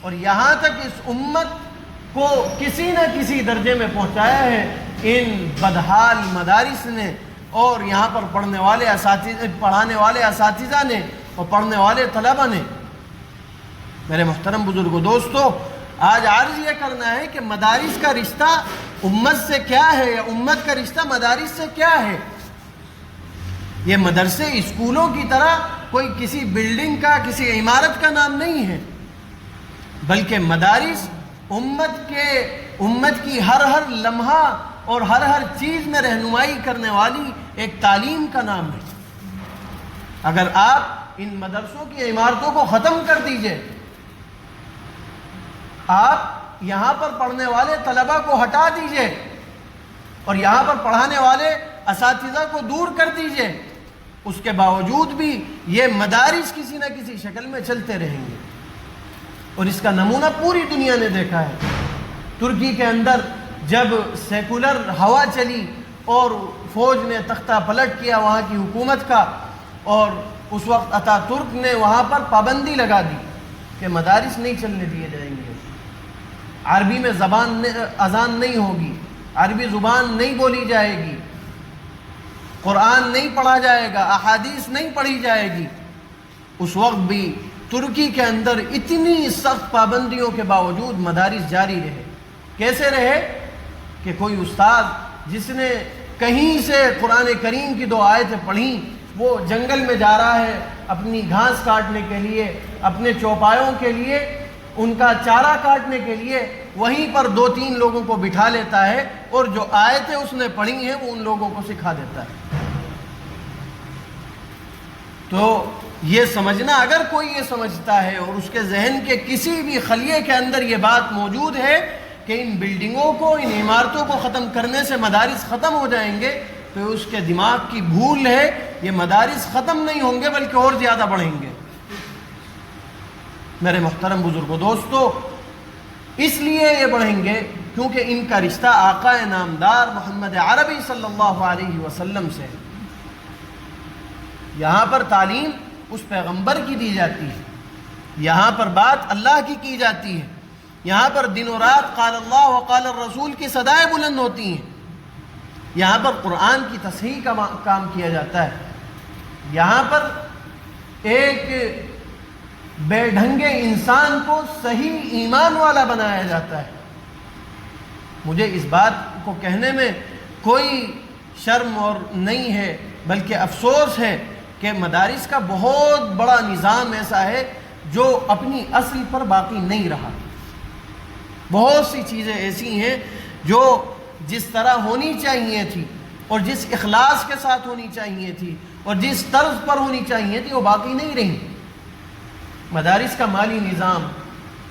اور یہاں تک اس امت کو کسی نہ کسی درجے میں پہنچایا ہے ان بدحال مدارس نے اور یہاں پر پڑھانے والے اساتذہ نے اور پڑھنے والے طلبہ نے۔ میرے محترم بزرگوں، دوستو، آج عرض یہ کرنا ہے کہ مدارس کا رشتہ امت سے کیا ہے یا امت کا رشتہ مدارس سے کیا ہے۔ یہ مدرسے اسکولوں کی طرح کوئی کسی بلڈنگ کا، کسی عمارت کا نام نہیں ہے، بلکہ مدارس امت کی ہر لمحہ اور ہر چیز میں رہنمائی کرنے والی ایک تعلیم کا نام ہے۔ اگر آپ ان مدرسوں کی عمارتوں کو ختم کر دیجئے، آپ یہاں پر پڑھنے والے طلبہ کو ہٹا دیجئے اور یہاں پر پڑھانے والے اساتذہ کو دور کر دیجئے، اس کے باوجود بھی یہ مدارس کسی نہ کسی شکل میں چلتے رہیں گے۔ اور اس کا نمونہ پوری دنیا نے دیکھا ہے۔ ترکی کے اندر جب سیکولر ہوا چلی اور فوج نے تختہ پلٹ کیا وہاں کی حکومت کا، اور اس وقت اتا ترک نے وہاں پر پابندی لگا دی کہ مدارس نہیں چلنے دیے جائیں گے، عربی میں اذان نہیں ہوگی، عربی زبان نہیں بولی جائے گی، قرآن نہیں پڑھا جائے گا، احادیث نہیں پڑھی جائے گی۔ اس وقت بھی ترکی کے اندر اتنی سخت پابندیوں کے باوجود مدارس جاری رہے۔ کیسے رہے؟ کہ کوئی استاد جس نے کہیں سے قرآن کریم کی 2 آیتیں پڑھیں، وہ جنگل میں جا رہا ہے اپنی گھاس کاٹنے کے لیے، اپنے چوپایوں کے لیے، ان کا چارہ کاٹنے کے لیے، وہیں پر 2-3 لوگوں کو بٹھا لیتا ہے اور جو آیتیں اس نے پڑھی ہیں وہ ان لوگوں کو سکھا دیتا ہے۔ تو یہ سمجھنا، اگر کوئی یہ سمجھتا ہے اور اس کے ذہن کے کسی بھی خلیے کے اندر یہ بات موجود ہے کہ ان بلڈنگوں کو، ان عمارتوں کو ختم کرنے سے مدارس ختم ہو جائیں گے، تو اس کے دماغ کی بھول ہے۔ یہ مدارس ختم نہیں ہوں گے بلکہ اور زیادہ بڑھیں گے۔ میرے محترم بزرگوں، دوستو، اس لیے یہ بڑھیں گے کیونکہ ان کا رشتہ آقا نامدار محمد عربی صلی اللہ علیہ وسلم سے ہے۔ یہاں پر تعلیم اس پیغمبر کی دی جاتی ہے، یہاں پر بات اللہ کی جاتی ہے، یہاں پر دن و رات قال اللہ و قال الرسول کی صدائیں بلند ہوتی ہیں، یہاں پر قرآن کی تصحیح کا کام کیا جاتا ہے، یہاں پر ایک بے ڈھنگے انسان کو صحیح ایمان والا بنایا جاتا ہے۔ مجھے اس بات کو کہنے میں کوئی شرم اور نہیں ہے، بلکہ افسوس ہے کہ مدارس کا بہت بڑا نظام ایسا ہے جو اپنی اصل پر باقی نہیں رہا۔ بہت سی چیزیں ایسی ہیں جو جس طرح ہونی چاہیے تھی اور جس اخلاص کے ساتھ ہونی چاہیے تھی اور جس طرز پر ہونی چاہیے تھی وہ باقی نہیں رہی۔ مدارس کا مالی نظام،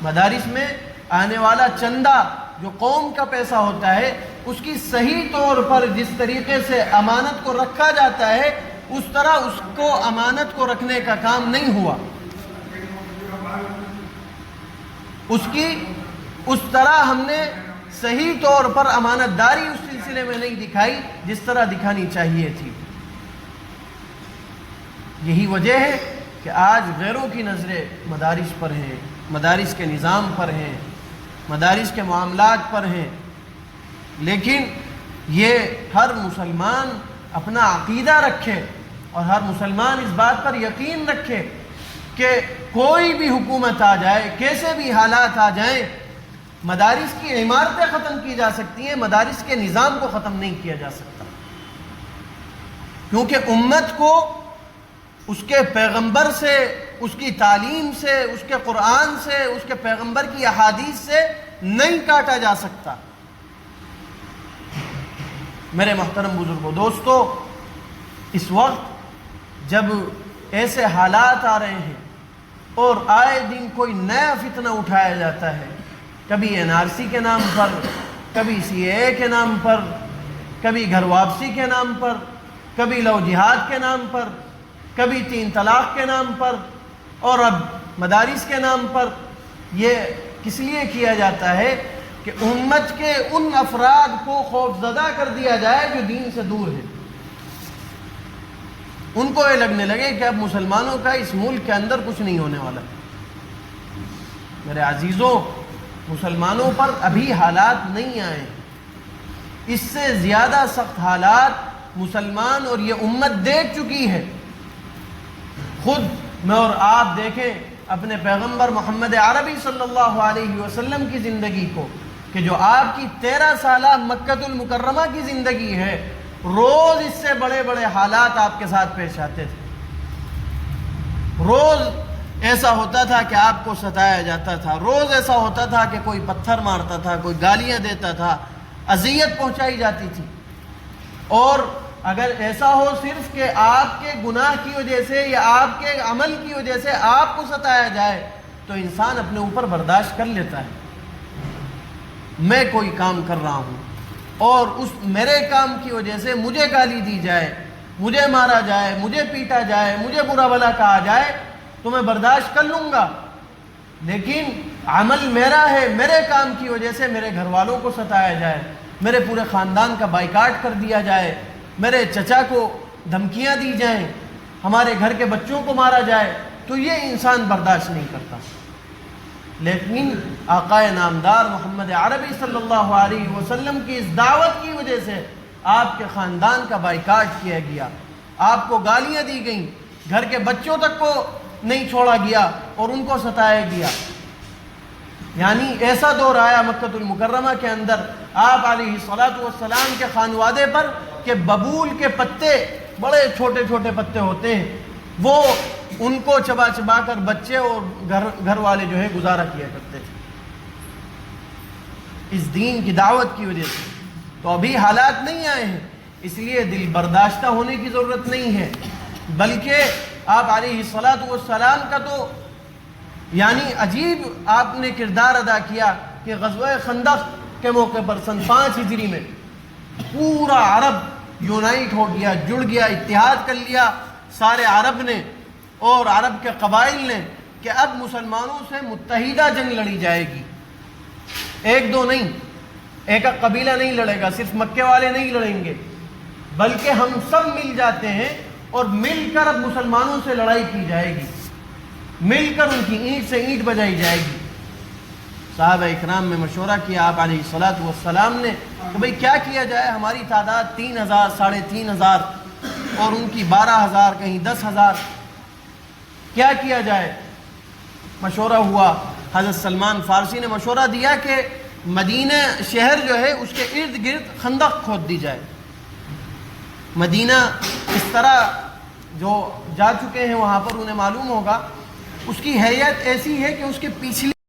مدارس میں آنے والا چندہ جو قوم کا پیسہ ہوتا ہے، اس کی صحیح طور پر جس طریقے سے امانت کو رکھا جاتا ہے، اس طرح اس کو امانت کو رکھنے کا کام نہیں ہوا، اس طرح ہم نے صحیح طور پر امانت داری اس سلسلے میں نہیں دکھائی جس طرح دکھانی چاہیے تھی۔ یہی وجہ ہے کہ آج غیروں کی نظریں مدارس پر ہیں، مدارس کے نظام پر ہیں، مدارس کے معاملات پر ہیں، لیکن یہ ہر مسلمان اپنا عقیدہ رکھے اور ہر مسلمان اس بات پر یقین رکھے کہ کوئی بھی حکومت آ جائے، کیسے بھی حالات آ جائیں، مدارس کی عمارتیں ختم کی جا سکتی ہیں، مدارس کے نظام کو ختم نہیں کیا جا سکتا، کیونکہ امت کو اس کے پیغمبر سے، اس کی تعلیم سے، اس کے قرآن سے، اس کے پیغمبر کی احادیث سے نہیں کاٹا جا سکتا۔ میرے محترم بزرگوں، دوستو، اس وقت جب ایسے حالات آ رہے ہیں اور آئے دن کوئی نیا فتنہ اٹھایا جاتا ہے، کبھی NRC کے نام پر، کبھی CAA کے نام پر، کبھی گھر واپسی کے نام پر، کبھی لو جہاد کے نام پر، کبھی 3 طلاق کے نام پر، اور اب مدارس کے نام پر، یہ کس لیے کیا جاتا ہے کہ امت کے ان افراد کو خوفزدہ کر دیا جائے جو دین سے دور ہیں۔ ان کو یہ لگنے لگے کہ اب مسلمانوں کا اس ملک کے اندر کچھ نہیں ہونے والا۔ میرے عزیزوں، مسلمانوں پر ابھی حالات نہیں آئے، اس سے زیادہ سخت حالات مسلمان اور یہ امت دیکھ چکی ہے۔ خود میں اور آپ دیکھیں اپنے پیغمبر محمد عربی صلی اللہ علیہ وسلم کی زندگی کو، کہ جو آپ کی 13 سالہ مکہ المکرمہ کی زندگی ہے، روز اس سے بڑے بڑے حالات آپ کے ساتھ پیش آتے تھے۔ روز ایسا ہوتا تھا کہ آپ کو ستایا جاتا تھا، روز ایسا ہوتا تھا کہ کوئی پتھر مارتا تھا، کوئی گالیاں دیتا تھا، اذیت پہنچائی جاتی تھی۔ اور اگر ایسا ہو صرف کہ آپ کے گناہ کی وجہ سے یا آپ کے عمل کی وجہ سے آپ کو ستایا جائے تو انسان اپنے اوپر برداشت کر لیتا ہے۔ میں کوئی کام کر رہا ہوں اور اس میرے کام کی وجہ سے مجھے گالی دی جائے، مجھے مارا جائے، مجھے پیٹا جائے، مجھے برا بھلا کہا جائے تو میں برداشت کر لوں گا، لیکن عمل میرا ہے، میرے کام کی وجہ سے میرے گھر والوں کو ستایا جائے، میرے پورے خاندان کا بائیکاٹ کر دیا جائے، میرے چچا کو دھمکیاں دی جائیں، ہمارے گھر کے بچوں کو مارا جائے، تو یہ انسان برداشت نہیں کرتا۔ لیکن آقا نامدار محمد عربی صلی اللہ علیہ وسلم کی اس دعوت کی وجہ سے آپ کے خاندان کا بائیکاٹ کیا گیا، آپ کو گالیاں دی گئیں، گھر کے بچوں تک کو نہیں چھوڑا گیا اور ان کو ستایا گیا۔ یعنی ایسا دور آیا مکہ المکرمہ کے اندر آپ علیہ الصلاۃ والسلام کے خانوادے پر کہ ببول کے پتے، بڑے چھوٹے چھوٹے پتے ہوتے ہیں، وہ ان کو چبا چبا کر بچے اور گھر والے جو ہے گزارا کیا کرتے تھے اس دین کی دعوت کی وجہ سے۔ تو ابھی حالات نہیں آئے ہیں، اس لیے دل برداشتہ ہونے کی ضرورت نہیں ہے، بلکہ آپ علیہ الصلاۃ والسلام کا تو یعنی عجیب آپ نے کردار ادا کیا کہ غزوہ خندق کے موقع پر سن 5 ہجری میں پورا عرب یونائٹ ہو گیا، جڑ گیا، اتحاد کر لیا سارے عرب نے اور عرب کے قبائل نے کہ اب مسلمانوں سے متحدہ جنگ لڑی جائے گی۔ ایک دو نہیں، ایک قبیلہ نہیں لڑے گا، صرف مکے والے نہیں لڑیں گے، بلکہ ہم سب مل جاتے ہیں اور مل کر اب مسلمانوں سے لڑائی کی جائے گی، مل کر ان کی اینٹ سے اینٹ بجائی جائے گی۔ صحابہ اکرام میں مشورہ کیا آپ علیہ الصلاۃ والسلام نے کہ بھئی کیا کیا جائے، ہماری تعداد 3000 3500 اور ان کی 12000 کہیں 10000، کیا کیا جائے؟ مشورہ ہوا، حضرت سلمان فارسی نے مشورہ دیا کہ مدینہ شہر جو ہے اس کے ارد گرد خندق کھود دی جائے۔ مدینہ اس طرح جو جا چکے ہیں وہاں پر انہیں معلوم ہوگا، اس کی حیت ایسی ہے کہ اس کے پچھلی